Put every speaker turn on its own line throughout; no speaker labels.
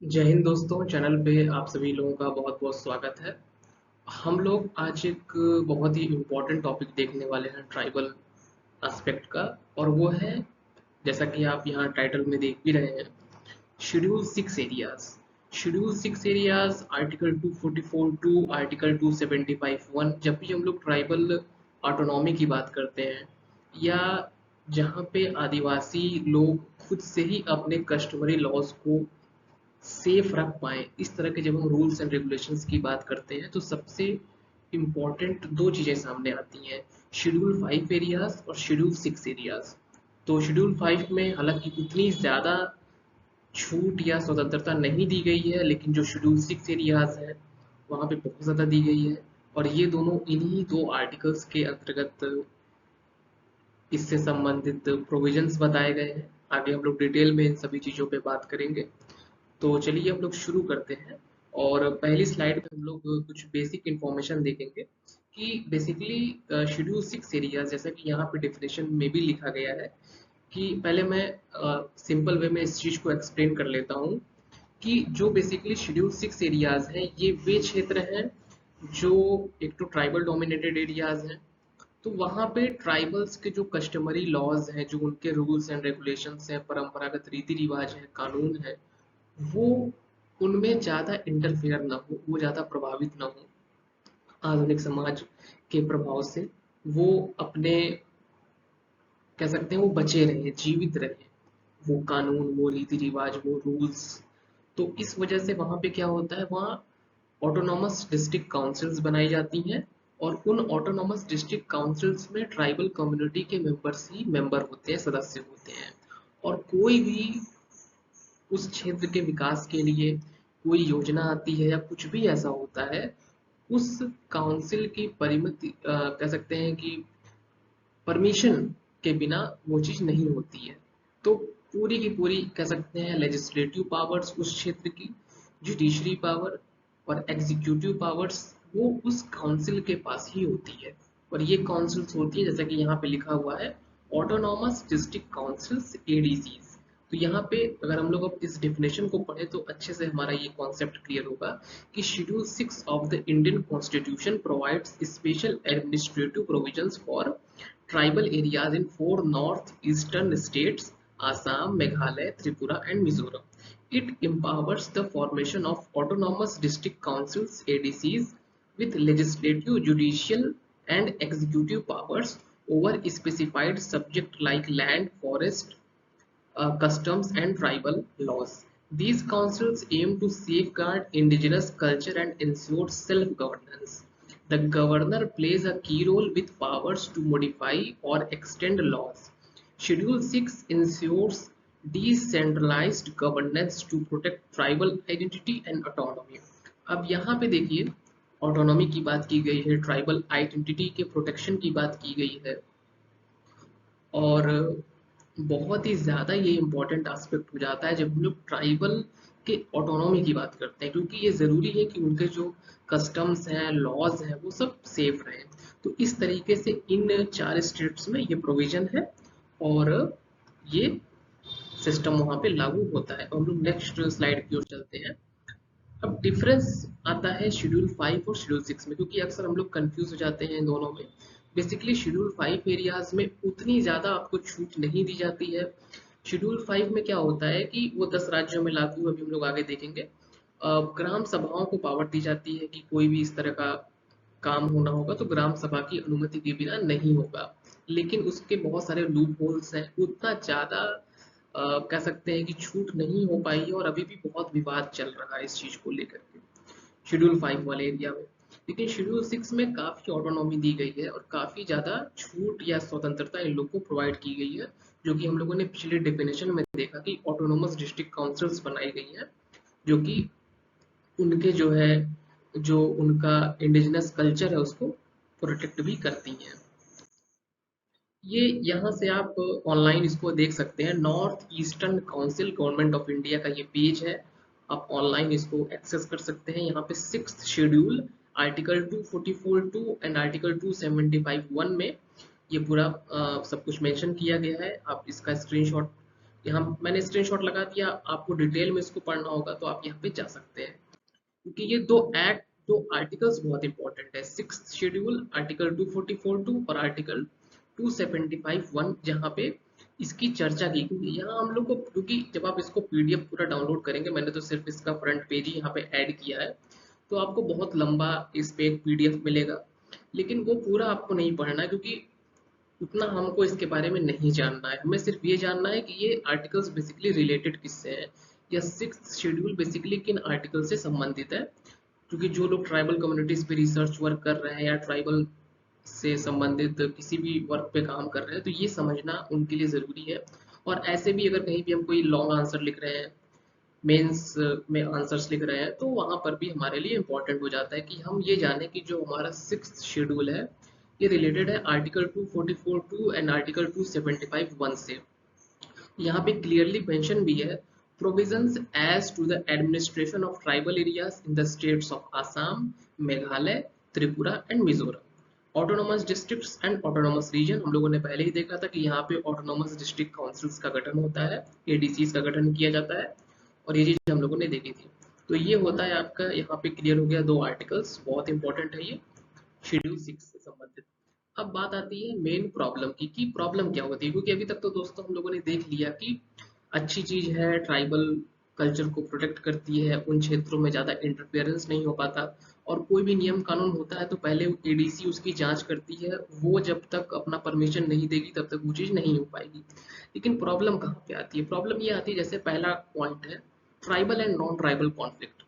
जय हिंद दोस्तों। चैनल पे आप सभी लोगों का बहुत बहुत स्वागत है। हम लोग आज एक बहुत ही इम्पोर्टेंट टॉपिक देखने वाले हैं ट्राइबल एस्पेक्ट का, और वो है, जैसा कि आप यहाँ टाइटल में देख भी रहे हैं, schedule 6 areas. Schedule 6 areas article 244 to article 275 1। जब भी हम लोग ट्राइबल ऑटोनॉमी की बात करते हैं, या जहाँ पे आदिवासी लोग खुद से ही अपने कस्टमरी लॉज को सेफ रख पाएँ, इस तरह के जब हम रूल्स एंड रेगुलेशंस की बात करते हैं तो सबसे इम्पॉर्टेंट दो चीज़ें सामने आती हैं, शेड्यूल 5 एरियाज और शेड्यूल 6 एरियाज। तो शेड्यूल 5 में हालांकि उतनी ज़्यादा छूट या स्वतंत्रता नहीं दी गई है, लेकिन जो शेड्यूल 6 एरियाज है वहाँ पे बहुत ज़्यादा दी गई है। और ये दोनों इन्हीं दो आर्टिकल्स के अंतर्गत इससे संबंधित प्रोविजंस बताए गए हैं। आगे हम लोग डिटेल में इन सभी चीज़ों पे बात करेंगे। तो चलिए हम लोग शुरू करते हैं। और पहली स्लाइड में हम लोग कुछ बेसिक इंफॉर्मेशन देखेंगे कि बेसिकली शेड्यूल 6 एरियाज, जैसा कि यहाँ पे डेफिनेशन में भी लिखा गया है, कि पहले मैं सिंपल वे में इस चीज़ को एक्सप्लेन कर लेता हूँ कि जो बेसिकली शेड्यूल 6 एरियाज हैं ये वे क्षेत्र हैं जो एक तो ट्राइबल डोमिनेटेड एरियाज हैं। तो वहाँ पे ट्राइबल्स के जो कस्टमरी लॉज हैं, जो उनके रूल्स एंड रेगुलेशंस हैं, परंपरागत रीति रिवाज हैं, कानून है, वो उनमें ज़्यादा इंटरफेयर ना हो, वो ज़्यादा प्रभावित ना हो आधुनिक समाज के प्रभाव से। वो अपने, कह सकते हैं, वो बचे रहे, जीवित रहे, वो कानून, वो रीति रिवाज, वो रूल्स। तो इस वजह से वहाँ पे क्या होता है, वहाँ ऑटोनॉमस डिस्ट्रिक्ट काउंसिल्स बनाई जाती हैं, और उन ऑटोनॉमस डिस्ट्रिक्ट काउंसिल्स में ट्राइबल कम्युनिटी के मेंबर्स ही मेंबर होते हैं, सदस्य होते हैं। और कोई भी उस क्षेत्र के विकास के लिए कोई योजना आती है या कुछ भी ऐसा होता है, उस काउंसिल की परिमिति, कह सकते हैं कि परमिशन के बिना वो चीज़ नहीं होती है। तो पूरी की पूरी, कह सकते हैं, लेजिस्लेटिव पावर्स उस क्षेत्र की, जुडिशरी पावर और एग्जीक्यूटिव पावर्स वो उस काउंसिल के पास ही होती है। और ये काउंसिल्स होती है, जैसा कि यहाँ पे लिखा हुआ है, ऑटोनॉमस डिस्ट्रिक्ट काउंसिल्स एडीसीज। तो यहाँ पे अगर हम लोग अब इस डेफिनेशन को पढ़े तो अच्छे से हमारा ये कॉन्सेप्ट क्लियर होगा कि schedule 6 of the Indian constitution provides special administrative provisions for tribal areas in four northeastern states: Assam, Meghalaya, Tripura, and Mizoram. It empowers the formation of autonomous district councils (ADCs) with legislative, judicial, and executive powers over specified subjects like land, forest, customs, and tribal laws. These councils aim to safeguard indigenous culture and ensure self-governance. The governor plays a key role with powers to modify or extend laws. Schedule 6 ensures decentralized governance to protect tribal identity and autonomy. अब यहाँ पे देखिए, autonomy की बात की गई है, tribal identity के प्रोटेक्शन की बात की गई है, और बहुत ही ज़्यादा ये इम्पोर्टेंट एस्पेक्ट हो जाता है जब हम लोग ट्राइबल के ऑटोनॉमी की बात करते हैं, क्योंकि ये ज़रूरी है कि उनके जो कस्टम्स हैं, लॉज हैं, वो सब सेफ रहें। तो इस तरीके से इन चार स्टेट्स में ये प्रोविजन है, और ये सिस्टम वहाँ पे लागू होता है। और हम लोग नेक्स्ट स्लाइड की ओर चलते हैं। अब डिफरेंस आता है शेड्यूल 5 और शेड्यूल 6 में, क्योंकि अक्सर हम लोग कंफ्यूज हो जाते हैं इन दोनों में। बेसिकली शेड्यूल 5 एरियाज में उतनी ज़्यादा आपको छूट नहीं दी जाती है। शेड्यूल 5 में क्या होता है कि वो 10 राज्यों में लागू, अभी हम लोग आगे देखेंगे। ग्राम सभाओं को पावर दी जाती है कि कोई भी इस तरह का काम होना होगा तो ग्राम सभा की अनुमति के बिना नहीं होगा। लेकिन उसके बहुत सारे लूप होल्स हैं, उतना ज़्यादा कह सकते हैं कि छूट नहीं हो पाई है, और अभी भी बहुत विवाद चल रहा है इस चीज़ को लेकर के शेड्यूल 5 वाले एरिया में। लेकिन शेड्यूल 6 में काफ़ी ऑटोनॉमी दी गई है, और काफ़ी ज़्यादा छूट या स्वतंत्रता इन लोग को प्रोवाइड की गई है, जो कि हम लोगों ने पिछले डेफिनेशन में देखा कि ऑटोनोमस डिस्ट्रिक्ट काउंसिल्स बनाई गई हैं, जो कि उनके जो है, जो उनका इंडिजिनस कल्चर है उसको प्रोटेक्ट भी करती हैं। ये यहाँ से आप ऑनलाइन इसको देख सकते हैं, north eastern council government of India का ये पेज है। आप ऑनलाइन इसको एक्सेस कर सकते हैं। यहाँ पे 6th schedule article 244(2) and article 275(1) में ये पूरा सब कुछ मेंशन किया गया है। आप इसका स्क्रीनशॉट यहाँ मैंने स्क्रीनशॉट लगा दिया, आपको डिटेल में इसको पढ़ना होगा तो आप यहाँ पे जा सकते हैं, क्योंकि ये दो आर्टिकल्स बहुत इंपॉर्टेंट है। सिक्स शेड्यूल आर्टिकल 244(2) और आर्टिकल 275(1), जहाँ पे इसकी चर्चा की गई। यहाँ हम लोग को, क्योंकि जब आप इसको पीडीएफ पूरा डाउनलोड करेंगे, मैंने तो सिर्फ इसका फ्रंट पेज ही यहाँ पे ऐड किया है, तो आपको बहुत लंबा इस पे एक पीडीएफ मिलेगा, लेकिन वो पूरा आपको नहीं पढ़ना है, क्योंकि उतना हमको इसके बारे में नहीं जानना है। हमें सिर्फ ये जानना है कि ये आर्टिकल्स बेसिकली रिलेटेड किससे हैं, या सिक्स शेड्यूल बेसिकली किन आर्टिकल से संबंधित है। क्योंकि जो लोग ट्राइबल कम्युनिटीज पे रिसर्च वर्क कर रहे हैं या ट्राइबल से संबंधित किसी भी वर्क पे काम कर रहे हैं, तो ये समझना उनके लिए ज़रूरी है। और ऐसे भी अगर कहीं भी हम कोई लॉन्ग आंसर लिख रहे हैं, मेंस में आंसर्स लिख रहे हैं, तो वहाँ पर भी हमारे लिए इम्पोर्टेंट हो जाता है कि हम ये जानें कि जो हमारा सिक्स्थ शेड्यूल है, ये रिलेटेड है आर्टिकल 244(2) एंड आर्टिकल 275(1) से। यहाँ पे क्लियरली मेंशन भी है, provisions as to the administration of tribal areas in the states of Assam, Meghalaya, Tripura and Mizoram, autonomous districts and autonomous region. हम लोगों ने पहले ही देखा था कि यहाँ पे ऑटोनोमस डिस्ट्रिक्ट काउंसिल्स का गठन होता है, एडीसीज का गठन किया जाता है, और ये चीज हम लोगों ने देखी थी। तो ये होता है आपका, यहाँ पे क्लियर हो गया, दो आर्टिकल्स बहुत इंपॉर्टेंट है ये शेड्यूल 6 से संबंधित। अब बात आती है मेन प्रॉब्लम की, कि प्रॉब्लम क्या होती है, क्योंकि अभी तक तो दोस्तों हम लोगों ने देख लिया कि अच्छी चीज है, ट्राइबल कल्चर को प्रोटेक्ट करती है, उन क्षेत्रों में ज़्यादा इंटरफेरेंस नहीं हो पाता, और कोई भी नियम कानून होता है तो पहले एडीसी उसकी जांच करती है, वो जब तक अपना परमिशन नहीं देगी तब तक वो चीज़ नहीं हो पाएगी। लेकिन प्रॉब्लम कहाँ पे आती है? प्रॉब्लम ये आती है, जैसे पहला पॉइंट है tribal and non tribal conflict.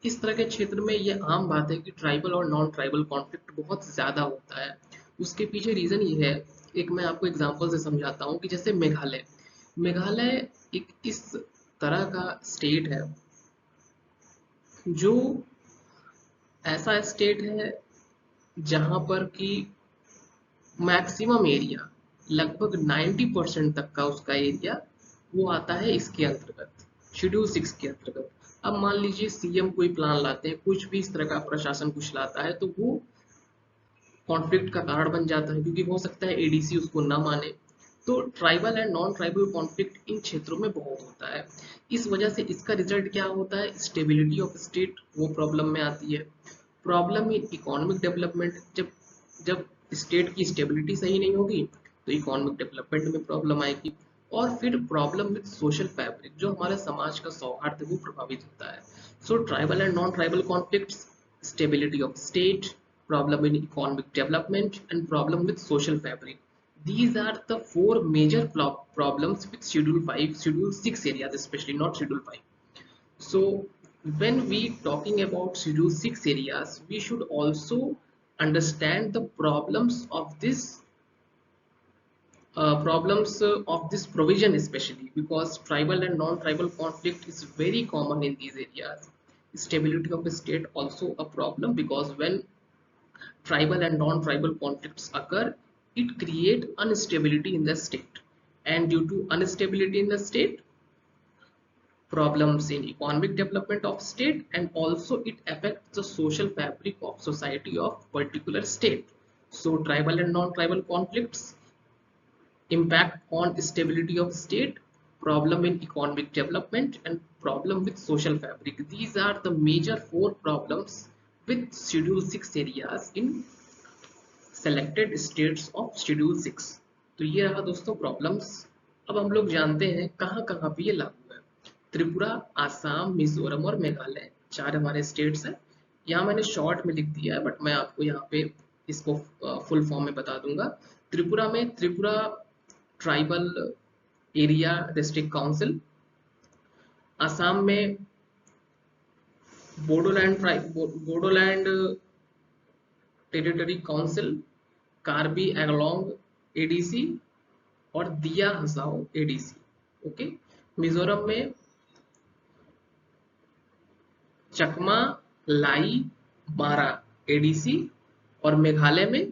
इस तरह के क्षेत्र में ये आम बात है कि ट्राइबल और नॉन ट्राइबल कॉन्फ्लिक्ट बहुत ज़्यादा होता है। उसके पीछे रीज़न ये है, एक मैं आपको एग्जांपल से समझाता हूँ, कि जैसे मेघालय मेघालय एक इस तरह का स्टेट है, जो ऐसा स्टेट है जहाँ पर कि मैक्सिमम एरिया, लगभग 90% तक का उसका एरिया वो आता है इसके अंतर्गत, शेड्यूल 6 के अंतर्गत। अब मान लीजिए सीएम कोई प्लान लाते हैं, कुछ भी इस तरह का प्रशासन कुछ लाता है, तो वो कॉन्फ्लिक्ट का कारण बन जाता है, क्योंकि हो सकता है एडीसी उसको ना माने। तो tribal and non tribal conflict in क्षेत्रों में बहुत होता है। इस वजह से इसका रिजल्ट क्या होता है? स्टेबिलिटी ऑफ स्टेट वो प्रॉब्लम में आती है। प्रॉब्लम इन इकोनॉमिक डेवलपमेंट, जब जब स्टेट की स्टेबिलिटी सही नहीं होगी तो इकोनॉमिक डेवलपमेंट में प्रॉब्लम आएगी। और फिर प्रॉब्लम विद सोशल फैब्रिक, जो हमारे समाज का सौहार्द है वो प्रभावित होता है। So tribal and non tribal conflicts, stability of state, problem in economic development, and problem with social fabric. These are the four major problems with Schedule 5, Schedule 6 areas, especially not Schedule 5. So when we talking about Schedule 6 areas, we should also understand the problems of this provision, especially because tribal and non-tribal conflict is very common in these areas. Stability of the state also a problem, because when tribal and non-tribal conflicts occur, it create instability in the state, and due to instability in the state, problems in economic development of state, and also it affects the social fabric of society of particular state. So tribal and non-tribal conflicts impact on stability of state, problem in economic development, and problem with social fabric. These are the major four problems with Schedule 6 areas in selected states of Schedule 6. तो ये रहा दोस्तों problems. अब हम लोग जानते हैं कहाँ कहाँ पे ये लागू है। त्रिपुरा, आसाम, मिजोरम और मेघालय, चार हमारे स्टेट्स हैं। यहाँ मैंने शॉर्ट में लिख दिया है, बट मैं आपको यहाँ पे इसको फुल फॉर्म में बता दूंगा। त्रिपुरा में Tripura tribal area district council, Assam में Bodoland territory council, Karbi Anglong ADC और दिया हजाओ एडीसी। ओके, मिजोरम में चकमा, लाई, मारा एडीसी, और मेघालय में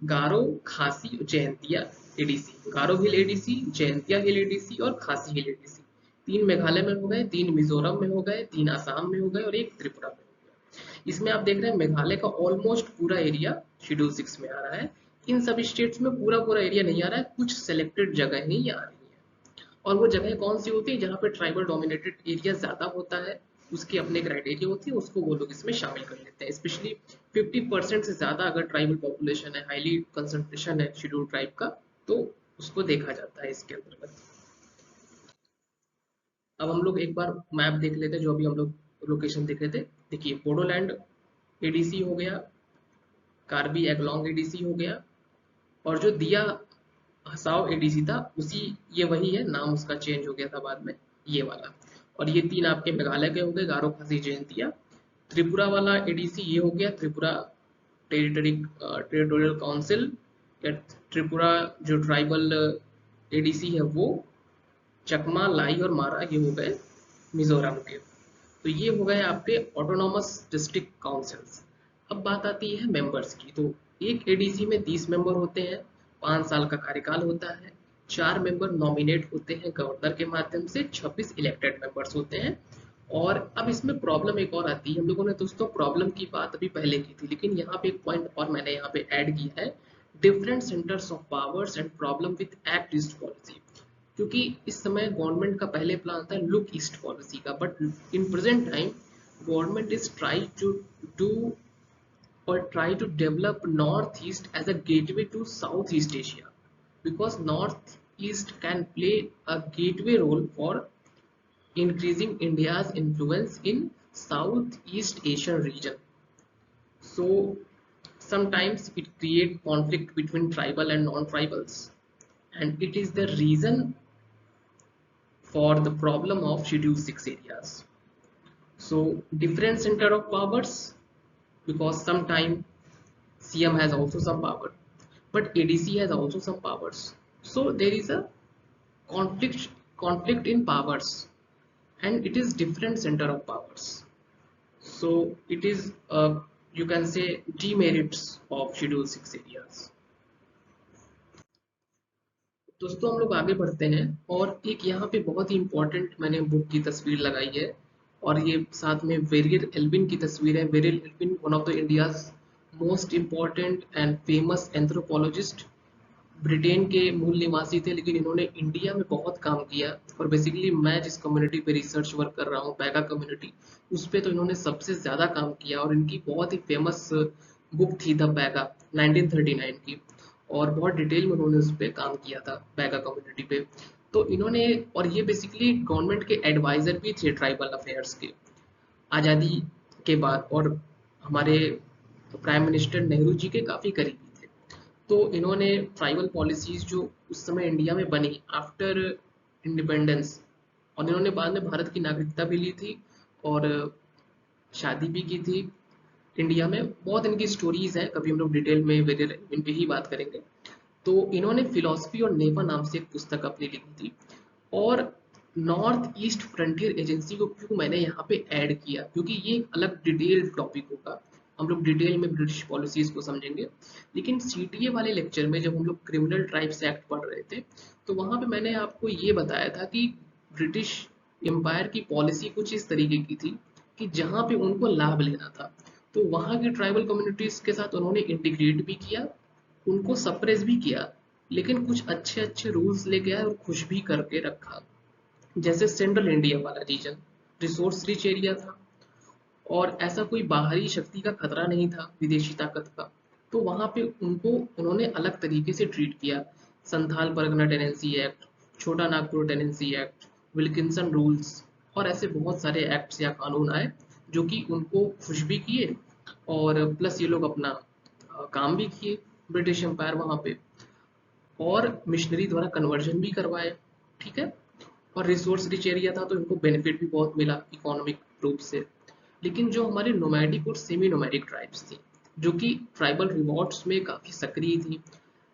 गारो, खासी, जयंतिया एडीसी। गारो हिल एडीसी, जयंतिया हिल एडीसी और खासी हिल एडीसी। तीन मेघालय में हो गए, तीन मिजोरम में हो गए, तीन आसाम में हो गए और एक त्रिपुरा में हो गया। इसमें आप देख रहे हैं मेघालय का ऑलमोस्ट पूरा एरिया शेड्यूल 6 में आ रहा है। इन सभी स्टेट्स में पूरा पूरा एरिया नहीं आ रहा है, कुछ सेलेक्टेड जगह ही आ रही है। और वो जगह कौन सी होती है जहाँ पे ट्राइबल डोमिनेटेड एरिया ज़्यादा होता है, उसकी अपने क्राइटेरिया होती है, उसको वो लोग इसमें शामिल कर लेते हैं। स्पेशली 50% से ज़्यादा अगर ट्राइबल पॉपुलेशन है, हाईली कंसंट्रेशन है शेड्यूल ट्राइब का, तो उसको देखा जाता है इसके अंतर्गत। अब हम लोग एक बार मैप देख लेते हैं, जो अभी हम लोग लोकेशन देख रहे थे। देखिए, बोडोलैंड एडीसी हो गया, कार्बी एंगलोंग एडीसी हो गया, और जो दिया हसाओ एडीसी था उसी, ये वही है, नाम उसका चेंज हो गया था बाद में, ये वाला। और ये तीन आपके मेघालय के हो गए, गारो खासी जयंतिया। त्रिपुरा वाला एडीसी ये हो गया, त्रिपुरा टेरिटोरियल काउंसिल या त्रिपुरा जो ट्राइबल एडीसी है वो। चकमा, लाई और मारा ये हो गए मिजोरम के। तो ये हो गए आपके ऑटोनॉमस डिस्ट्रिक्ट काउंसिल्स। अब बात आती है मेंबर्स की। तो एक एडीसी में 30 मेंबर होते हैं, 5 साल का कार्यकाल होता है, 4 मेंबर नॉमिनेट होते हैं गवर्नर के माध्यम से, 26 इलेक्टेड मेंबर्स होते हैं। और अब इसमें प्रॉब्लम एक और आती है, हम लोगों ने दोस्तों प्रॉब्लम की बात अभी पहले की थी, लेकिन यहाँ पे एक पॉइंट और मैंने यहाँ पे ऐड किया है, different centres of powers and problem with act east policy. क्योंकि इस समय गवर्नमेंट का पहले प्लान था लुक ईस्ट पॉलिसी का, but in present time government is try to do or try to develop northeast as a gateway to southeast asia, because northeast can play a gateway role for increasing india's influence in southeast asian region. So sometimes it create conflict between tribal and non-tribals, and it is the reason for the problem of schedule 6 areas. So different center of powers, because sometimes CM has also some power, but ADC has also some powers. So there is a conflict in powers, and it is different center of powers. So it is you can say demerits of Schedule 6 areas. दोस्तों हम लोग आगे बढ़ते हैं, और एक यहाँ पे बहुत ही इम्पोर्टेंट मैंने बुक की तस्वीर लगाई है, और ये साथ में वेरियल एल्विन की तस्वीर है। Verrier Elwin one of the India's most important and famous anthropologist, Britain के मूल निवासी थे, लेकिन इन्होंने इंडिया में बहुत काम किया। और बेसिकली मैं जिस कम्युनिटी पे रिसर्च वर्क कर रहा हूँ, बैगा कम्युनिटी, उस पे तो इन्होंने सबसे ज़्यादा काम किया, और इनकी बहुत ही फेमस बुक थी द बैगा 1939 की, और बहुत डिटेल में उन्होंने उस पर काम किया था बैगा कम्युनिटी पे। तो इन्होंने, और ये बेसिकली गवर्नमेंट के एडवाइजर भी थे ट्राइबल अफेयर्स के आज़ादी के बाद, और हमारे प्राइम मिनिस्टर नेहरू जी के काफ़ी करीबी थे। तो इन्होंने ट्राइबल पॉलिसीज जो उस समय इंडिया में बनी आफ्टर इंडिपेंडेंस, और इन्होंने बाद में भारत की नागरिकता भी ली थी, और शादी भी की थी इंडिया में। बहुत इनकी स्टोरीज हैं, कभी हम लोग डिटेल में इन पे ही बात करेंगे। तो इन्होंने फिलॉसफी और नेवा नाम से एक पुस्तक अपनी लिखी थी। और नॉर्थ ईस्ट फ्रंटियर एजेंसी को क्यों मैंने यहाँ पे ऐड किया, क्योंकि ये एक अलग डिटेल टॉपिक होगा, हम लोग डिटेल में ब्रिटिश पॉलिसीज को समझेंगे। लेकिन सीटीए वाले लेक्चर में जब हम लोग क्रिमिनल ट्राइब्स एक्ट पढ़ रहे थे, तो वहाँ पे मैंने आपको ये बताया था कि ब्रिटिश एम्पायर की पॉलिसी कुछ इस तरीके की थी कि जहाँ पे उनको लाभ लेना था, तो वहाँ की ट्राइबल कम्युनिटीज के साथ उन्होंने इंटीग्रेट भी किया, उनको सप्रेस भी किया, लेकिन कुछ अच्छे अच्छे रूल्स लेके आए और खुश भी करके रखा। जैसे सेंट्रल इंडिया वाला रीजन रिसोर्स रिच एरिया था, और ऐसा कोई बाहरी शक्ति का खतरा नहीं था, विदेशी ताकत का, तो वहां पे उनको उन्होंने अलग तरीके से ट्रीट किया। संथाल परगना टेनेंसी एक्ट, छोटा Nagpur tenancy act, Wilkinson rules, और ऐसे बहुत सारे एक्ट्स या कानून आए जो कि उनको खुश भी किए, और प्लस ये लोग अपना काम भी किए ब्रिटिश एम्पायर वहां पे, और मिशनरी द्वारा कन्वर्जन भी करवाए। ठीक है, और रिसोर्स रिच एरिया था तो इनको बेनिफिट भी बहुत मिला इकोनॉमिक रूप से। लेकिन जो हमारे नोमैडिक और सेमी नोमैडिक ट्राइब्स थी, जो कि ट्राइबल रिवॉल्ट्स में काफ़ी सक्रिय थी,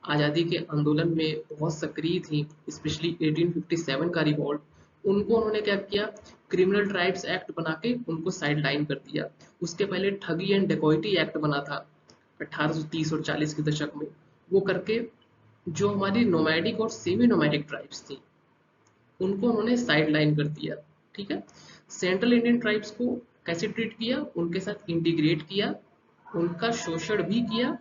आज़ादी के आंदोलन में बहुत सक्रिय थी, स्पेशली 1857 का रिवॉल्ट, उनको उन्होंने क्या किया, क्रिमिनल ट्राइब्स एक्ट बना के उनको साइड लाइन कर दिया। उसके पहले ठगी एंड डेकोइटी एक्ट बना था 1830 और 40 के दशक में, वो करके जो हमारी नोमैडिक और सेमी नोमैडिक ट्राइब्स थी उनको उन्होंने साइड लाइन कर दिया। ठीक है, सेंट्रल इंडियन ट्राइब्स को कैसे ट्रीट किया, उनके साथ इंटीग्रेट किया, उनका शोषण भी किया,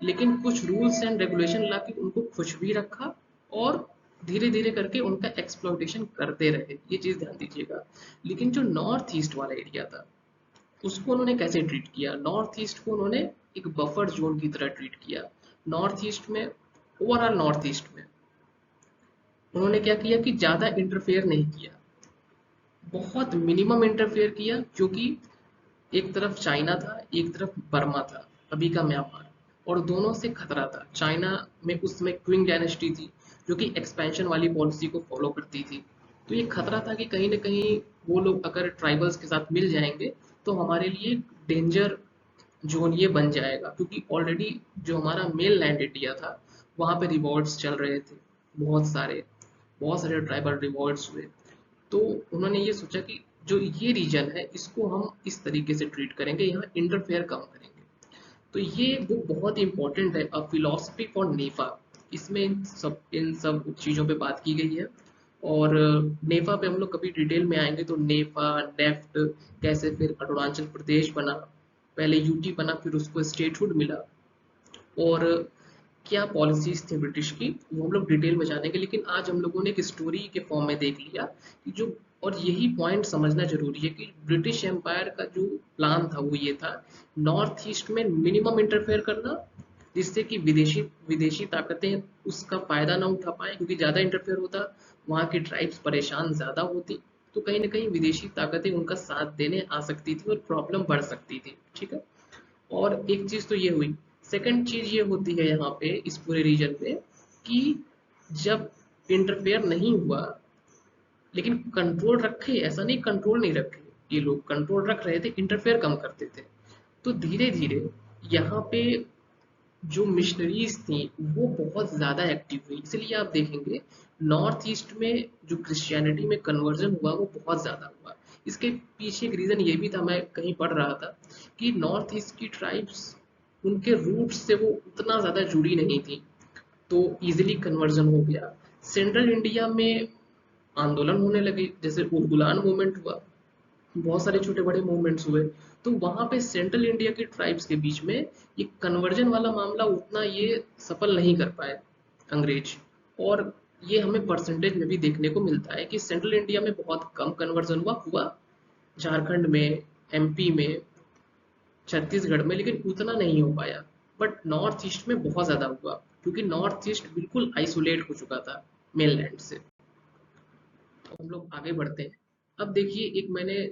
लेकिन कुछ रूल्स एंड रेगुलेशन ला के उनको खुश भी रखा, और धीरे धीरे करके उनका एक्सप्लॉइटेशन करते रहे, ये चीज ध्यान दीजिएगा। लेकिन जो नॉर्थ ईस्ट वाला एरिया था उसको उन्होंने कैसे ट्रीट किया? नॉर्थ ईस्ट को उन्होंने एक बफर जोन की तरह ट्रीट किया। नॉर्थ ईस्ट में, ओवरऑल नॉर्थ ईस्ट में उन्होंने क्या किया कि ज्यादा इंटरफेयर नहीं किया, बहुत मिनिमम इंटरफेयर किया, क्योंकि एक तरफ चाइना था, एक तरफ बर्मा था, अभी का म्यांमार, और दोनों से खतरा था। चाइना में उस समय क्विंग डायनेस्टी थी जो कि एक्सपेंशन वाली पॉलिसी को फॉलो करती थी। तो ये खतरा था कि कहीं ना कहीं वो लोग अगर ट्राइबल्स के साथ मिल जाएंगे तो हमारे लिए डेंजर जोन ये बन जाएगा, क्योंकि ऑलरेडी जो हमारा मेन लैंड इंडिया था वहाँ पे रिवॉल्ट्स चल रहे थे, बहुत सारे ट्राइबल रिवॉल्ट्स हुए। तो उन्होंने ये सोचा कि जो ये रीजन है इसको हम इस तरीके से ट्रीट करेंगे, यहाँ इंटरफेयर कम करेंगे। तो ये वो बहुत ही इंपॉर्टेंट है, अ फिलोसफी फॉर नेफा। इसमें इन सब चीज़ों पे बात की गई है। और नेफा पे हम लोग कभी डिटेल में आएंगे तो नेफा, नेफ्ट, कैसे फिर अरुणाचल प्रदेश बना, पहले यूटी बना, फिर उसको स्टेटहुड मिला, और क्या पॉलिसीज थी ब्रिटिश की, वो हम लोग डिटेल में जानेंगे। लेकिन आज हम लोगों ने एक स्टोरी के फॉर्म में देख लिया कि जो, और यही पॉइंट समझना जरूरी है कि ब्रिटिश एम्पायर का जो प्लान था वो ये था, नॉर्थ ईस्ट में मिनिमम इंटरफेयर करना, जिससे कि विदेशी विदेशी ताकतें उसका फायदा ना उठा पाए, क्योंकि ज्यादा इंटरफेयर होता वहाँ की ट्राइब्स परेशान ज्यादा होती, तो कहीं ना कहीं विदेशी ताकतें उनका साथ देने आ सकती थी और प्रॉब्लम बढ़ सकती थी। ठीक है, और एक चीज तो ये हुई। सेकंड चीज ये होती है यहाँ पे इस पूरे रीजन पे कि जब इंटरफेयर नहीं हुआ लेकिन कंट्रोल रखे, ऐसा नहीं कंट्रोल नहीं रखे, ये लोग कंट्रोल रख रहे थे, इंटरफेयर कम करते थे। तो धीरे धीरे यहाँ पे जो मिशनरीज थी वो बहुत ज़्यादा एक्टिव हुई, इसलिए आप देखेंगे नॉर्थ ईस्ट में जो क्रिश्चियनिटी में कन्वर्जन हुआ वो बहुत ज़्यादा हुआ। इसके पीछे एक रीज़न ये भी था, मैं कहीं पढ़ रहा था कि नॉर्थ ईस्ट की ट्राइब्स, उनके रूट्स से वो उतना ज़्यादा जुड़ी नहीं थी, तो इजीली कन्वर्जन हो गया। सेंट्रल इंडिया में आंदोलन होने लगे, जैसे उलगुलान मूवमेंट हुआ, बहुत सारे छोटे बड़े मूवमेंट्स हुए, तो वहां पे सेंट्रल इंडिया के ट्राइब्स के बीच में ये कन्वर्जन वाला मामला उतना ये सफल नहीं कर पाए अंग्रेज। और ये हमें परसेंटेज में भी देखने को मिलता है कि सेंट्रल इंडिया में बहुत कम कन्वर्जन हुआ झारखंड में, एमपी में, छत्तीसगढ़ में, लेकिन उतना नहीं हो पाया। बट नॉर्थ ईस्ट में बहुत ज्यादा हुआ, क्योंकि नॉर्थ ईस्ट बिल्कुल आइसोलेट हो चुका था मेनलैंड से। तो हम लोग आगे बढ़ते हैं। अब देखिए, एक मैंने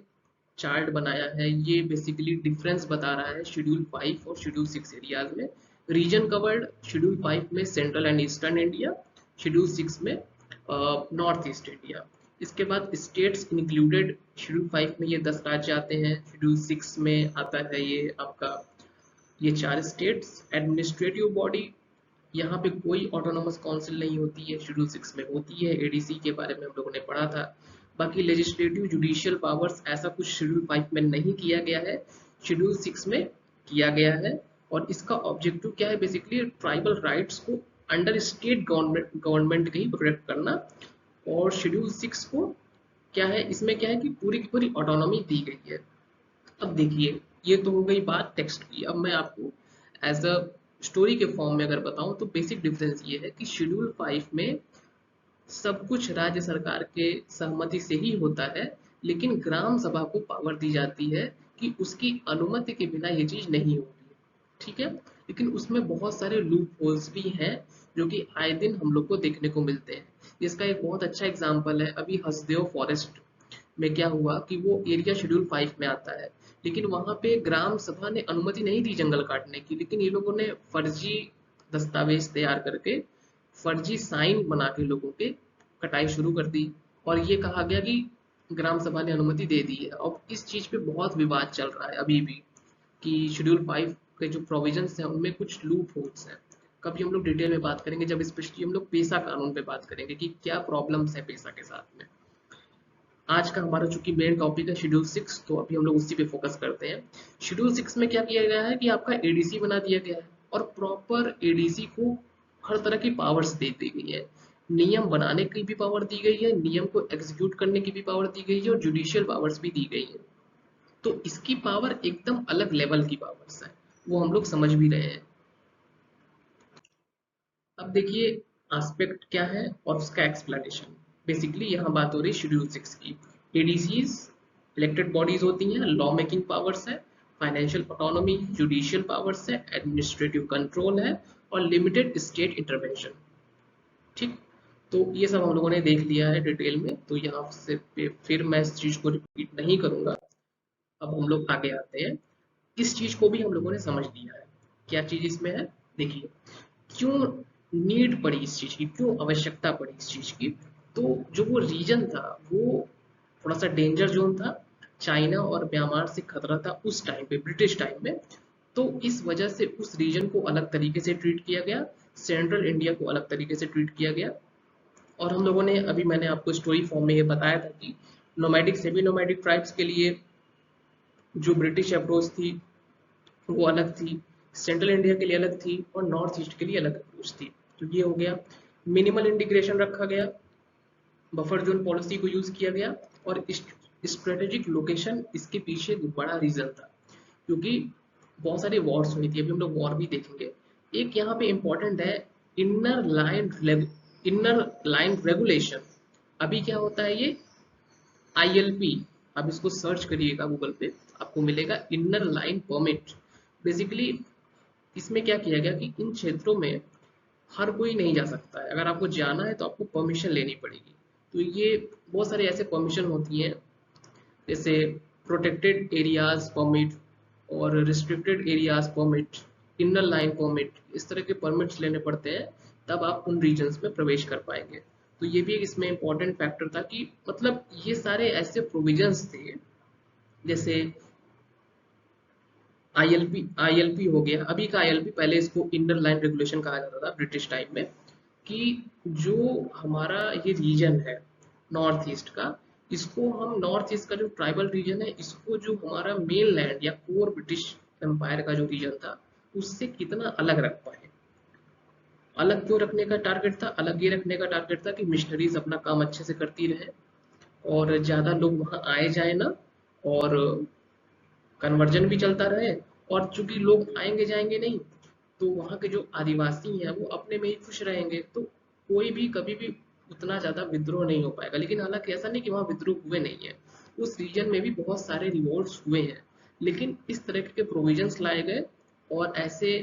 चार्ट बनाया है, ये बेसिकली डिफरेंस बता रहा है शेड्यूल 5 और शेड्यूल 6 एरियाज में। रीजन कवर्ड शेड्यूल 5 में central and eastern India, schedule 6 में नॉर्थ ईस्ट इंडिया। इसके बाद स्टेट्स इंक्लूडेड, शेड्यूल 5 में ये 10 राज्य आते हैं, शेड्यूल 6 में आता है ये आपका ये 4 स्टेट्स। एडमिनिस्ट्रेटिव बॉडी, यहाँ पे कोई ऑटोनोमस काउंसिल नहीं होती है, शेड्यूल 6 में होती है, एडीसी के बारे में हम लोगों ने पढ़ा था। बाकी लेजिस्लेटिव जुडिशियल पावर्स ऐसा कुछ शेड्यूल 5 में नहीं किया गया है, शेड्यूल 6 में किया गया है। और इसका ऑब्जेक्टिव क्या है? बेसिकली ट्राइबल राइट्स को अंडर स्टेट गवर्नमेंट गवर्नमेंट के ही प्रोटेक्ट करना। और शेड्यूल 6 को क्या है, इसमें क्या है कि पूरी की पूरी ऑटोनॉमी दी गई है। अब देखिए, ये तो हो गई बात टेक्स्ट की। अब मैं आपको एज अ स्टोरी के फॉर्म में अगर बताऊं तो बेसिक डिफरेंस ये है कि शेड्यूल 5 में सब कुछ राज्य सरकार के सहमति से ही होता है, लेकिन ग्राम सभा को पावर दी जाती है कि उसकी अनुमति के बिना ये चीज नहीं होगी। ठीक है, लेकिन उसमें बहुत सारे लूप होल्स भी हैं जो कि आए दिन हम लोग को देखने को मिलते हैं। इसका एक बहुत अच्छा एग्जाम्पल है, अभी हसदेव फॉरेस्ट में क्या हुआ कि वो एरिया शेड्यूल 5 में आता है, लेकिन वहां पे ग्राम सभा ने अनुमति नहीं दी जंगल काटने की, लेकिन ये लोगों ने फर्जी दस्तावेज तैयार करके, फर्जी साइन बना के लोगों के कटाई शुरू कर दी। और ये कहा गया कि ग्राम सभा ने अनुमति दे दी है। अब इस चीज पे बहुत विवाद चल रहा है अभी भी कि शेड्यूल 5 के जो प्रोविजंस हैं उनमें कुछ लूप होल्स हैं। कभी हम लोग डिटेल में बात करेंगे, जब स्पेशली हम लोग पेशा कानून पे बात करेंगे कि क्या प्रॉब्लम्स है पेशा के साथ में। आज का हमारा चूंकि मेन टॉपिक है शेड्यूल 6, तो अभी हम लोग उसी पे फोकस करते हैं। शेड्यूल 6 में क्या किया गया है कि आपका एडीसी बना दिया गया है, और प्रॉपर एडीसी को हर तरह की पावर्स दे दी गई है। नियम बनाने की भी पावर दी गई है, नियम को एग्जीक्यूट करने की भी पावर दी गई है, और जुडिशियल पावर्स भी दी गई है। तो इसकी पावर एकदम अलग लेवल की पावर्स है, वो हम लोग समझ भी रहे हैं। अब देखिए, एस्पेक्ट क्या है और उसका एक्सप्लेनेशन। बेसिकली यहाँ बात हो रही है शेड्यूल 6 की। एडीसीज इलेक्टेड बॉडीज होती हैं, लॉ मेकिंग पावर्स है, फाइनेंशियल ऑटोनॉमी, जुडिशियल पावर्स है, एडमिनिस्ट्रेटिव कंट्रोल है और लिमिटेड स्टेट इंटरवेंशन। ठीक, तो ये सब हम लोगों ने देख लिया है डिटेल में, तो यहाँ से फिर मैं इस चीज को रिपीट नहीं करूंगा। अब हम लोग आगे आते हैं। इस चीज को भी हम लोगों ने समझ लिया है, क्या चीज इसमें है। देखिए, क्यों नीड पड़ी इस चीज की, क्यों आवश्यकता पड़ी इस चीज की। तो जो वो रीजन था वो थोड़ा सा डेंजर जोन था, चाइना और म्यांमार से खतरा था उस टाइम पे, ब्रिटिश टाइम में। तो इस वजह से उस रीजन को अलग तरीके से ट्रीट किया गया, सेंट्रल इंडिया को अलग तरीके से ट्रीट किया गया। और हम लोगों ने अभी, मैंने आपको स्टोरी फॉर्म में ये बताया था कि नोमैडिक सेमी नोमैडिक ट्राइब्स के लिए जो ब्रिटिश अप्रोच थी वो अलग थी, सेंट्रल इंडिया के लिए अलग थी और नॉर्थ ईस्ट के लिए अलग अप्रोच थी। तो ये हो गया, मिनिमल इंटीग्रेशन रखा गया, बफर जोन पॉलिसी को यूज किया गया और स्ट्रेटेजिक लोकेशन इसके पीछे एक बड़ा रीजन था, क्योंकि बहुत सारी वॉर्स हुई थी, अभी हम लोग वॉर भी देखेंगे। एक यहाँ पे इंपॉर्टेंट है, इनर लाइन रेगुलेशन। अभी क्या होता है ये आईएलपी, आप इसको सर्च करिएगा गूगल पे, आपको मिलेगा इनर लाइन परमिट। बेसिकली इसमें क्या किया गया कि इन क्षेत्रों में हर कोई नहीं जा सकता है, अगर आपको जाना है तो आपको परमिशन लेनी पड़ेगी। तो ये बहुत सारे ऐसे परमिशन होती हैं, जैसे प्रोटेक्टेड एरियाज परमिट और restricted areas permit, inner line permit, इस तरह के परमिट्स लेने पड़ते हैं, तब आप उन रीजन्स में प्रवेश कर पाएंगे। तो ये भी एक इसमें इंपॉर्टेंट फैक्टर था कि मतलब ये सारे ऐसे प्रोविजंस थे, जैसे आईएलपी हो गया, अभी का आईएलपी, पहले इसको इनर लाइन रेगुलेशन कहा जाता था ब्रिटिश टाइम में, कि जो हमारा ये रीजन है नॉर्थ ईस्ट का, इसको हम नॉर्थ ईस्ट का जो ट्राइबल रीजन है, इसको जो हमारा मेन लैंड या कोर ब्रिटिश एम्पायर का जो रीजन था उससे कितना अलग रख पाए। अलग क्यों रखने का टारगेट था, अलग ये रखने का टारगेट था कि मिशनरीज अपना काम अच्छे से करती रहे और ज्यादा लोग वहां आए जाए ना, और कन्वर्जन भी चलता रहे। और चूंकि लोग आएंगे जाएंगे नहीं, तो वहाँ के जो आदिवासी हैं वो अपने में ही खुश रहेंगे, तो कोई भी कभी भी उतना ज्यादा विद्रोह नहीं हो पाएगा। लेकिन हालांकि ऐसा नहीं कि वहाँ विद्रोह हुए नहीं है, उस रीजन में भी बहुत सारे रिवोल्ट्स हुए हैं, लेकिन इस तरह के प्रोविजंस लाए गए और ऐसे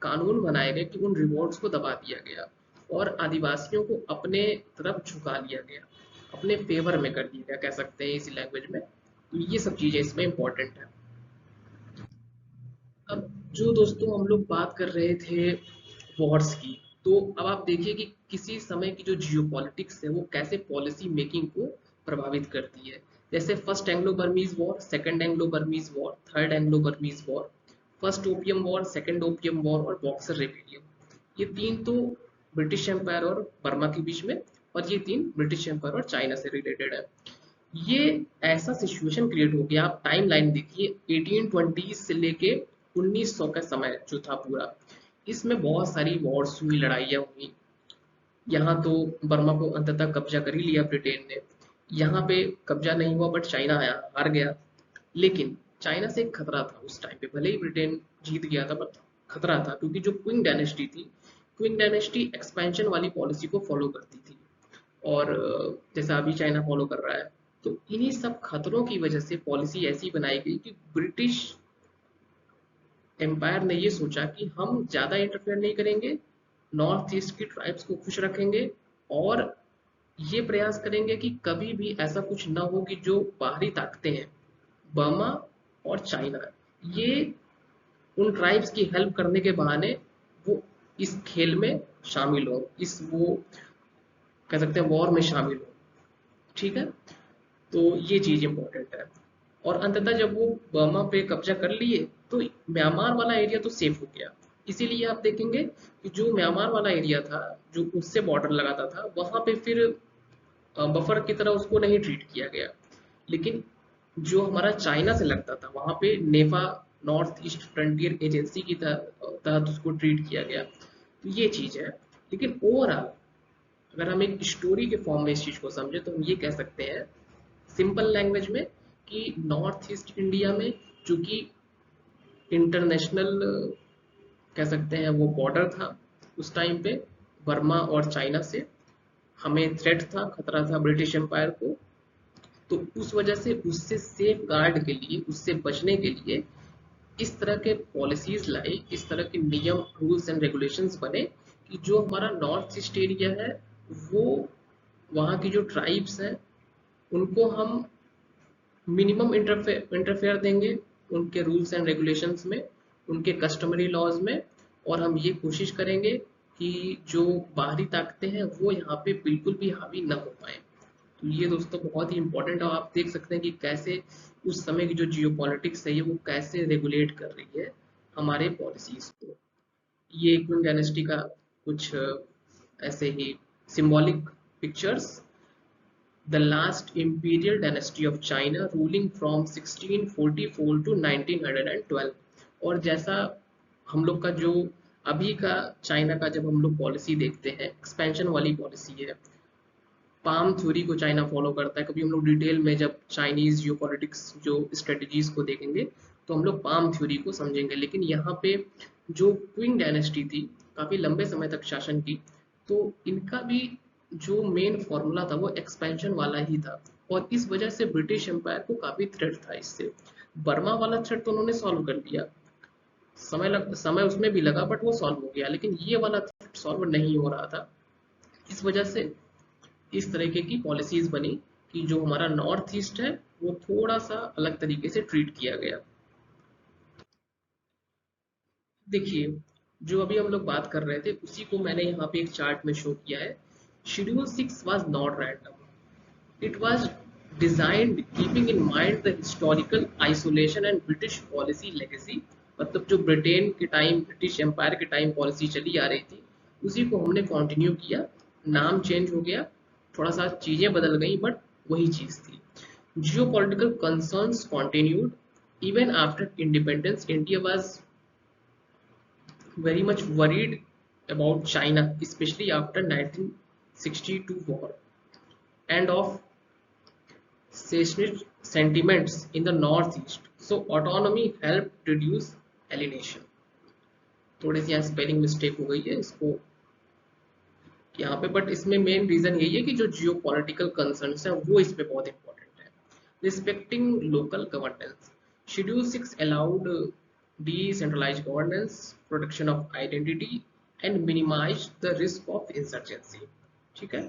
कानून बनाए गए कि उन रिवोल्ट्स को दबा दिया गया और आदिवासियों को अपने तरफ झुका लिया गया, अपने फेवर में कर दिया गया, कह सकते हैं इसी लैंग्वेज में। तो ये सब चीजें इसमें इंपॉर्टेंट है। अब जो दोस्तों हम लोग बात कर रहे थे वॉर्स की, तो अब आप देखिए कि किसी समय की जो जियोपॉलिटिक्स है वो कैसे पॉलिसी मेकिंग को प्रभावित करती है। जैसे first Anglo Burmese war, second Anglo Burmese war, third Anglo Burmese war, first opium war, second opium war और बॉक्सर रेबेलियन। ये तीन तो ब्रिटिश एम्पायर और बर्मा के बीच में, और ये तीन ब्रिटिश एम्पायर और चाइना से रिलेटेड है। ये ऐसा सिचुएशन क्रिएट हो गया, आप टाइम लाइन देखिए 1820 से लेके 1900 का समय जो था पूरा, इसमें बहुत सारी वॉर्स हुई, लड़ाइयाँ हुई। यहाँ तो बर्मा को अंततः कब्जा कर ही लिया ब्रिटेन ने, यहाँ पे कब्जा नहीं हुआ बट चाइना आया, हार गया। लेकिन चाइना से एक खतरा था उस टाइम पे, भले ही ब्रिटेन जीत गया था बट खतरा था, क्योंकि जो क्विंग डायनेस्टी थी, क्विंग डायनेस्टी एक्सपेंशन वाली पॉलिसी को फॉलो करती थी, और जैसा अभी चाइना फॉलो कर रहा है। तो इन्हीं सब खतरों की वजह से पॉलिसी ऐसी बनाई गई कि ब्रिटिश एम्पायर ने ये सोचा कि हम ज़्यादा इंटरफेयर नहीं करेंगे, नॉर्थ ईस्ट की ट्राइब्स को खुश रखेंगे, और ये प्रयास करेंगे कि कभी भी ऐसा कुछ ना हो कि जो बाहरी ताकतें हैं, बर्मा और चाइना, ये उन ट्राइब्स की हेल्प करने के बहाने वो इस खेल में शामिल हो, इस वो कह सकते हैं वॉर में शामिल हो। ठीक है, तो ये चीज इंपॉर्टेंट है। और अंततः जब वो बर्मा पे कब्जा कर लिए, तो म्यांमार वाला एरिया तो सेफ हो गया। इसीलिए आप देखेंगे कि जो म्यांमार वाला एरिया था, जो उससे बॉर्डर लगाता था, वहां पे फिर बफर की तरह उसको नहीं ट्रीट किया गया। लेकिन जो हमारा चाइना से लगता था, वहां पे नेफा, नॉर्थ ईस्ट फ्रंटियर एजेंसी की तहत उसको ट्रीट किया गया। तो ये चीज है। लेकिन ओवरऑल अगर हम एक स्टोरी के फॉर्म में इस चीज को समझे, तो हम ये कह सकते हैं सिंपल लैंग्वेज में कि नॉर्थ ईस्ट इंडिया में चूंकि इंटरनेशनल कह सकते हैं वो बॉर्डर था उस टाइम पे, बर्मा और चाइना से हमें थ्रेट था, खतरा था ब्रिटिश एम्पायर को। तो उस वजह से उससे सेफ गार्ड के लिए, उससे बचने के लिए इस तरह के पॉलिसीज लाई, इस तरह के नियम, रूल्स एंड रेगुलेशंस बने कि जो हमारा नॉर्थ ईस्ट एरिया है वो, वहाँ की जो ट्राइब्स हैं उनको हम मिनिमम इंटरफेयर देंगे उनके रूल्स एंड रेगुलेशंस में, उनके कस्टमरी लॉज में। और हम ये कोशिश करेंगे कि जो बाहरी ताकतें हैं वो यहाँ पे बिल्कुल भी हावी न हो पाए। तो ये दोस्तों बहुत ही इंपॉर्टेंट है। आप देख सकते हैं कि कैसे उस समय की जो जियोपॉलिटिक्स है ये वो कैसे रेगुलेट कर रही है हमारे पॉलिसीज को। ये क्विन डायनेस्टी का कुछ ऐसे ही symbolic pictures. The last imperial dynasty of China ruling from 1644 to 1912। और जैसा हम लोग का जो अभी का चाइना का जब हम लोग पॉलिसी देखते हैं, एक्सपेंशन वाली पॉलिसी है, पाम थ्योरी को चाइना फॉलो करता है। कभी हम लोग डिटेल में जब चाइनीज जियो पॉलिटिक्स जो स्ट्रेटजीज को देखेंगे तो हम लोग पाम थ्योरी को समझेंगे। लेकिन यहाँ पे जो क्विंग डायनेस्टी थी, काफी लंबे समय तक शासन की, तो इनका भी जो मेन फॉर्मूला था वो एक्सपेंशन वाला ही था। और इस वजह से ब्रिटिश एम्पायर को काफी थ्रेट था इससे। बर्मा वाला थ्रेट तो उन्होंने सॉल्व कर लिया, समय उसमें भी लगा बट वो सॉल्व हो गया, लेकिन ये वाला थ्रेट सॉल्व नहीं हो रहा था। इस वजह से इस तरीके की पॉलिसीज बनी कि जो हमारा नॉर्थ ईस्ट है वो थोड़ा सा अलग तरीके से ट्रीट किया गया। देखिए, जो अभी हम लोग बात कर रहे थे उसी को मैंने यहाँ पे एक चार्ट में शो किया है। Schedule 6 was not random, it was designed keeping in mind the historical isolation and British policy legacy. मतलब जो ब्रिटेन के टाइम, ब्रिटिश एम्पायर के टाइम पॉलिसी चली आ रही थी उसी को हमने कंटिन्यू किया। नाम चेंज हो गया, थोड़ा सा चीजें बदल गई बट वही चीज थी। Geopolitical concerns continued even after independence. India was very much worried about China, especially after 1962 war and of secessionist sentiments in the northeast. So autonomy helped reduce alienation. थोड़ी सी यहाँ स्पेलिंग मिस्टेक हो गई है इसको यहाँ पे, बट इसमें main reason यही है कि जो जियो पॉलिटिकल कंसर्न्स है वो इस पे बहुत इंपॉर्टेंट है। Respecting local governance, schedule 6 allowed decentralized governance, protection of identity and minimize the risk of insurgency। ठीक है।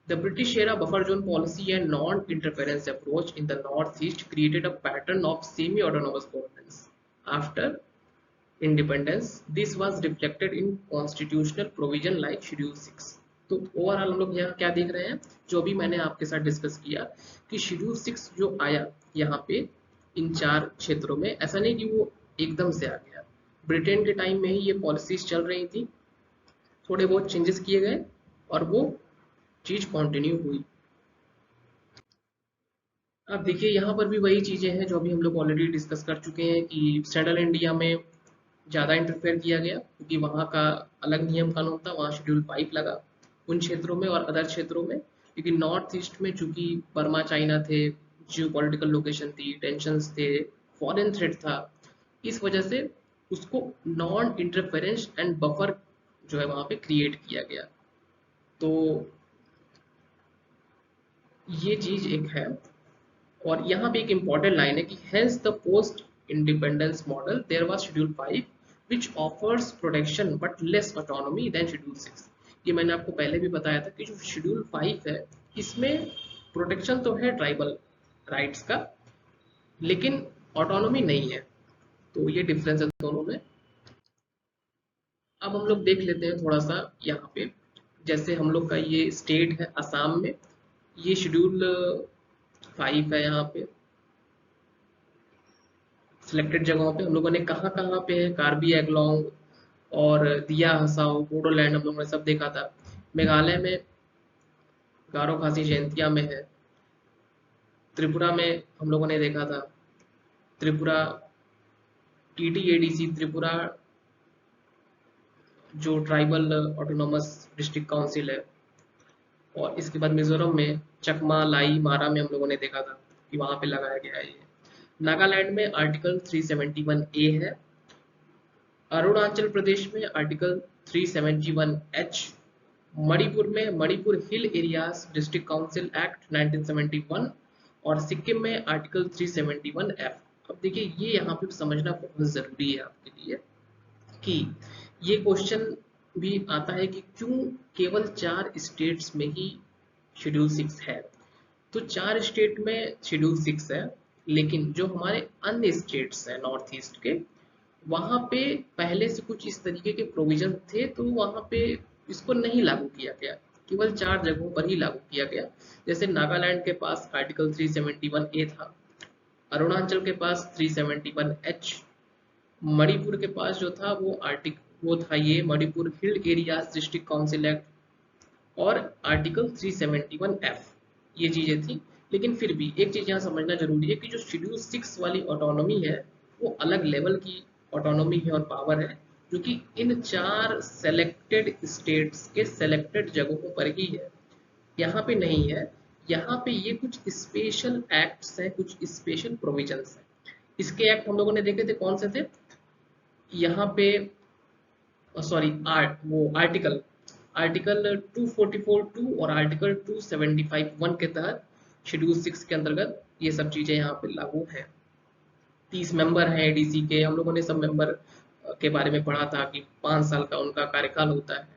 The British era buffer zone policy and non-interference approach in the northeast created a pattern of semi-autonomous governance after independence. This was reflected in constitutional provision like Schedule 6। तो overall हम लोग यहाँ क्या देख रहे हैं, जो भी मैंने आपके साथ डिस्कस किया कि शेड्यूल 6 जो आया यहाँ पे इन 4 क्षेत्रों में, ऐसा नहीं कि वो एकदम से आ गया। ब्रिटेन के टाइम में ही ये पॉलिसीज चल रही थी, थोड़े बहुत चेंजेस किए गए और वो चीज कंटिन्यू हुई। अब देखिए यहाँ पर भी वही चीजें हैं जो अभी हम लोग ऑलरेडी डिस्कस कर चुके हैं कि सेंट्रल इंडिया में ज़्यादा इंटरफेयर किया गया क्योंकि वहाँ का अलग नियम कानून था, वहाँ शेड्यूल 5 लगा उन क्षेत्रों में और अदर क्षेत्रों में। लेकिन नॉर्थ ईस्ट में चूंकि बर्मा चाइना थे, जियो पॉलिटिकल लोकेशन थी, टेंशंस थे, फॉरेन थ्रेट था, इस वजह से उसको नॉन इंटरफेरेंस एंड बफर जो है वहाँ पे क्रिएट किया गया। तो ये चीज एक है। और यहाँ पे एक इम्पॉर्टेंट लाइन है कि hence the post independence model there was schedule 5 which offers protection but less autonomy than schedule 6। ये मैंने आपको पहले भी बताया था कि जो शेड्यूल 5 है इसमें प्रोटेक्शन तो है ट्राइबल राइट्स का, लेकिन ऑटोनॉमी नहीं है। तो ये डिफरेंस है दोनों में। अब हम लोग देख लेते हैं थोड़ा सा यहाँ पे, जैसे हम लोग का ये स्टेट है असम में, ये शेड्यूल 5 है। यहाँ पे सिलेक्टेड जगहों पे हम लोगों ने कहाँ कहाँ पे है, कार्बी एंगलोंग और दिया हसाओ, बोडोलैंड हम लोगों ने सब देखा था। मेघालय में गारो खासी जयंतिया में है। त्रिपुरा में हम लोगों ने देखा था, त्रिपुरा TTADC, त्रिपुरा जो ट्राइबल ऑटोनोमस डिस्ट्रिक्ट काउंसिल है। और इसके बाद मिजोरम में चकमा, लाई, मारा में हम लोगों ने देखा था कि वहां पे लगाया गया है ये। नागालैंड में आर्टिकल 371A है। अरुणाचल प्रदेश में आर्टिकल 371H मणिपुर में मणिपुर हिल एरियाज डिस्ट्रिक्ट काउंसिल एक्ट 1971 और सिक्किम में आर्टिकल 371F। अब देखिए ये यहाँ पे समझना बहुत जरूरी है आपके लिए कि ये क्वेश्चन भी आता है कि क्यों केवल 4 स्टेट्स में ही शेड्यूल 6 है। तो 4 स्टेट में शेड्यूल 6 है, लेकिन जो हमारे अन्य स्टेट्स हैं नॉर्थ ईस्ट के, वहां पे पहले से कुछ इस तरीके के प्रोविजन थे, तो वहां पे इसको नहीं लागू किया गया, केवल 4 जगहों पर ही लागू किया गया। जैसे नागालैंड के पास आर्टिकल 371A था, अरुणाचल के पास 371H, मणिपुर के पास जो था वो था ये मणिपुर हिल एरियाज डिस्ट्रिक्ट काउंसिल एक्ट और आर्टिकल 371F, ये चीजें थी। लेकिन फिर भी एक चीज यहाँ समझना जरूरी है कि जो शेड्यूल 6 वाली ऑटोनॉमी है वो अलग लेवल की ऑटोनॉमी है और पावर है, जो कि इन 4 सेलेक्टेड स्टेट्स के सेलेक्टेड जगहों पर ही है, यहाँ पे नहीं है। यहाँ पे ये कुछ स्पेशल एक्ट्स हैं, कुछ स्पेशल प्रोविजंस हैं। इसके एक्ट हम लोगों ने देखे थे, कौन से थे यहाँ पे, सॉरी वो आर्टिकल आर्टिकल 244(2) और आर्टिकल 275(1) के तहत शेड्यूल 6 के अंतर्गत ये सब चीजें यहाँ पे लागू हैं। 30 मेंबर हैं एडीसी के, हम लोगों ने सब मेंबर के बारे में पढ़ा था कि 5 साल का उनका कार्यकाल होता है।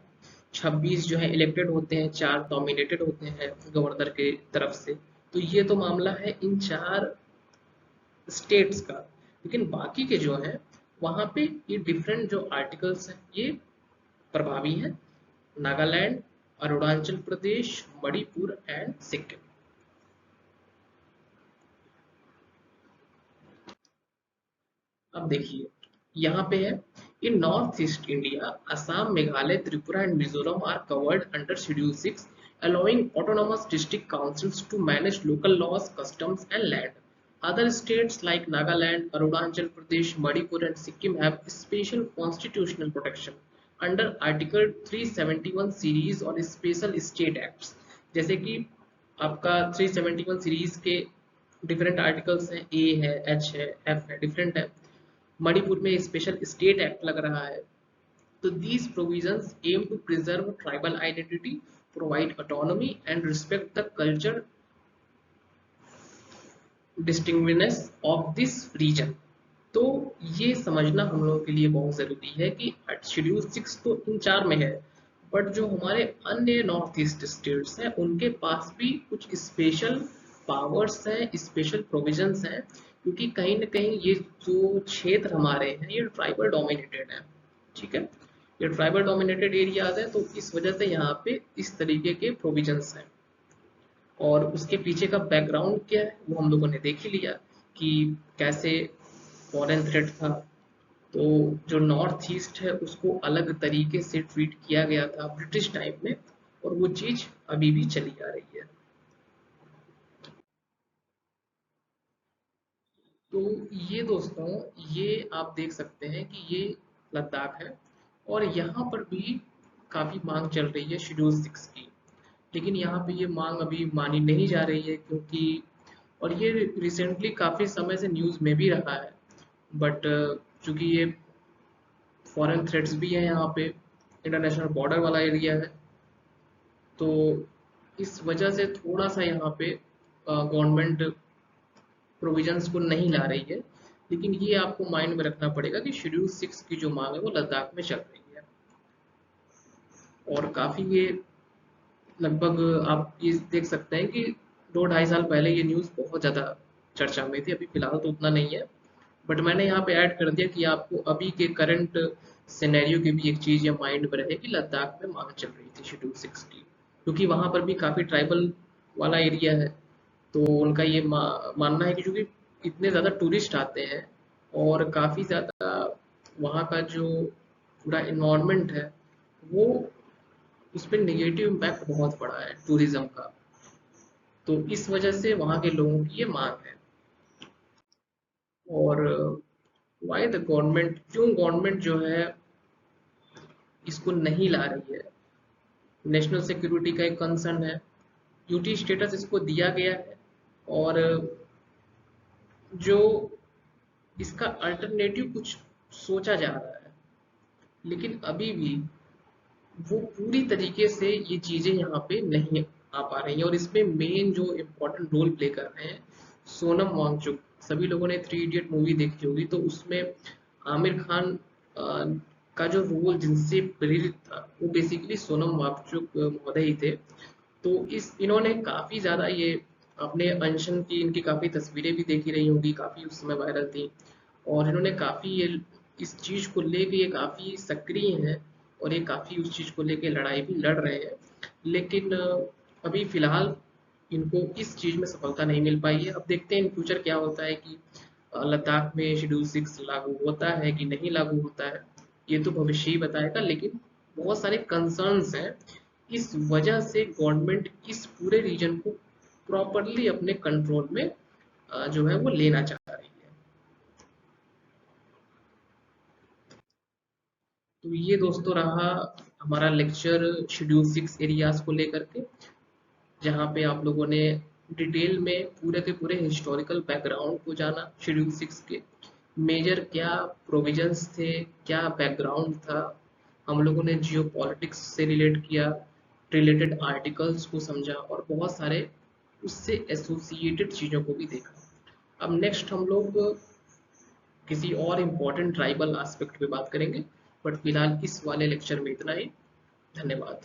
26 जो है इलेक्टेड होते हैं, 4 नॉमिनेटेड होते हैं गवर्नर के तरफ से। तो ये तो मामला है इन 4 स्टेट्स का। लेकिन बाकी के जो है वहां पे ये डिफरेंट जो आर्टिकल्स हैं ये प्रभावी हैं, नागालैंड, अरुणाचल प्रदेश, मणिपुर एंड सिक्किम। अब देखिए यहाँ पे है, in North East India Assam, Meghalaya, Tripura and Mizoram are covered under schedule 6, allowing autonomous district councils to manage local laws, customs and land. Other states like Nagaland, Arunachal Pradesh, Manipur and Sikkim have special constitutional protection under Article 371 series और special state acts। जैसे कि आपका 371 series के different articles हैं, ए है, H है, F है, different है। मणिपुर में स्पेशल स्टेट एक्ट लग रहा है। तो these provisions aim to preserve tribal identity, provide autonomy and respect the culture distinctiveness of this region। तो ये समझना हम लोगों के लिए बहुत जरूरी है कि शेड्यूल 6 तो इन 4 में है, बट जो हमारे अन्य नॉर्थ ईस्ट स्टेट्स हैं उनके पास भी कुछ स्पेशल पावर्स हैं, स्पेशल प्रोविजंस हैं, क्योंकि कहीं ना कहीं ये जो क्षेत्र हमारे हैं ये ट्राइबल डोमिनेटेड है। ठीक है, ये ट्राइबल डोमिनेटेड एरियाज है, तो इस वजह से यहाँ पे इस तरीके के प्रोविजंस हैं। और उसके पीछे का बैकग्राउंड क्या है वो हम लोगों ने देख ही लिया कि कैसे फॉरेन थ्रेट था। तो जो नॉर्थ ईस्ट है उसको अलग तरीके से ट्रीट किया गया था ब्रिटिश टाइम में, और वो चीज अभी भी चली आ रही है। तो ये दोस्तों, ये आप देख सकते हैं कि ये लद्दाख है, और यहाँ पर भी काफी मांग चल रही है शेड्यूल 6 की। लेकिन यहाँ पे ये मांग अभी मानी नहीं जा रही है, क्योंकि और ये रिसेंटली काफ़ी समय से न्यूज़ में भी रहा है, बट चूंकि ये फॉरेन थ्रेट्स भी है, यहाँ पे इंटरनेशनल बॉर्डर वाला एरिया है, तो इस वजह से थोड़ा सा यहाँ पे गवर्नमेंट प्रोविजंस को नहीं ला रही है। लेकिन ये आपको माइंड में रखना पड़ेगा कि शेड्यूल 6 की जो मांग है वो लद्दाख में चल रही है, और काफ़ी ये लगभग आप ये देख सकते हैं कि 2-2.5 साल पहले ये न्यूज़ बहुत ज़्यादा चर्चा में थी, अभी फिलहाल तो उतना नहीं है। बट मैंने यहाँ पे ऐड कर दिया कि आपको अभी के करंट सिनेरियो की भी एक चीज़ ये माइंड में रहे कि लद्दाख में मांग चल रही थी शेड्यूल 6 की, क्योंकि वहाँ पर भी काफ़ी ट्राइबल वाला एरिया है। तो उनका ये मानना है कि क्योंकि इतने ज़्यादा टूरिस्ट आते हैं और काफ़ी ज़्यादा वहाँ का जो पूरा इन्वायरमेंट है वो, उस पर नेगेटिव इम्पैक्ट बहुत पड़ा है टूरिज्म का। तो इस वजह से वहाँ के लोगों की ये मांग है। और वाई द गवर्नमेंट, क्यों गवर्नमेंट जो है इसको नहीं ला रही है? नेशनल सिक्योरिटी का एक कंसर्न है, यूटी स्टेटस इसको दिया गया है, और जो इसका अल्टरनेटिव कुछ सोचा जा रहा है, लेकिन अभी भी वो पूरी तरीके से ये चीज़ें यहाँ पे नहीं आ पा रही हैं। और इसमें मेन जो इम्पोर्टेंट रोल प्ले कर रहे हैं सोनम वांगचुक। सभी लोगों ने थ्री इडियट मूवी देखी होगी, तो उसमें आमिर खान का जो रोल जिनसे प्रेरित था वो बेसिकली सोनम वांगचुक महोदय ही थे। तो इस इन्होंने काफ़ी ज़्यादा ये अपने अनशन की इनकी काफ़ी तस्वीरें भी देखी रही होंगी, काफ़ी उस समय वायरल थी। और इन्होंने काफ़ी ये इस चीज़ को लेके ये काफ़ी सक्रिय हैं और ये काफ़ी उस चीज़ को लेके लड़ाई भी लड़ रहे हैं। लेकिन अभी फ़िलहाल इनको इस चीज़ में सफलता नहीं मिल पाई है। अब देखते हैं इन फ्यूचर क्या होता है कि लद्दाख में शेड्यूल 6 लागू होता है कि नहीं लागू होता है, ये तो भविष्य ही बताएगा। लेकिन बहुत सारे कंसर्न्स हैं, इस वजह से गवर्नमेंट इस पूरे रीजन को प्रॉपरली अपने कंट्रोल में जो है वो लेना चाह रही है। तो ये दोस्तों रहा हमारा लेक्चर शेड्यूल 6 एरियाज को लेकर के, जहाँ पे आप लोगों ने डिटेल में पूरे के पूरे हिस्टोरिकल बैकग्राउंड को जाना शेड्यूल 6 के, मेजर क्या प्रोविजंस थे, क्या बैकग्राउंड था। हम लोगों ने जियो पॉलिटिक्स से रिलेट किया, रिलेटेड आर्टिकल्स को समझा और बहुत सारे उससे एसोसिएटेड चीज़ों को भी देखा। अब नेक्स्ट हम लोग किसी और इम्पोर्टेंट ट्राइबल एस्पेक्ट पे बात करेंगे, बट फिलहाल इस वाले लेक्चर में इतना ही। धन्यवाद।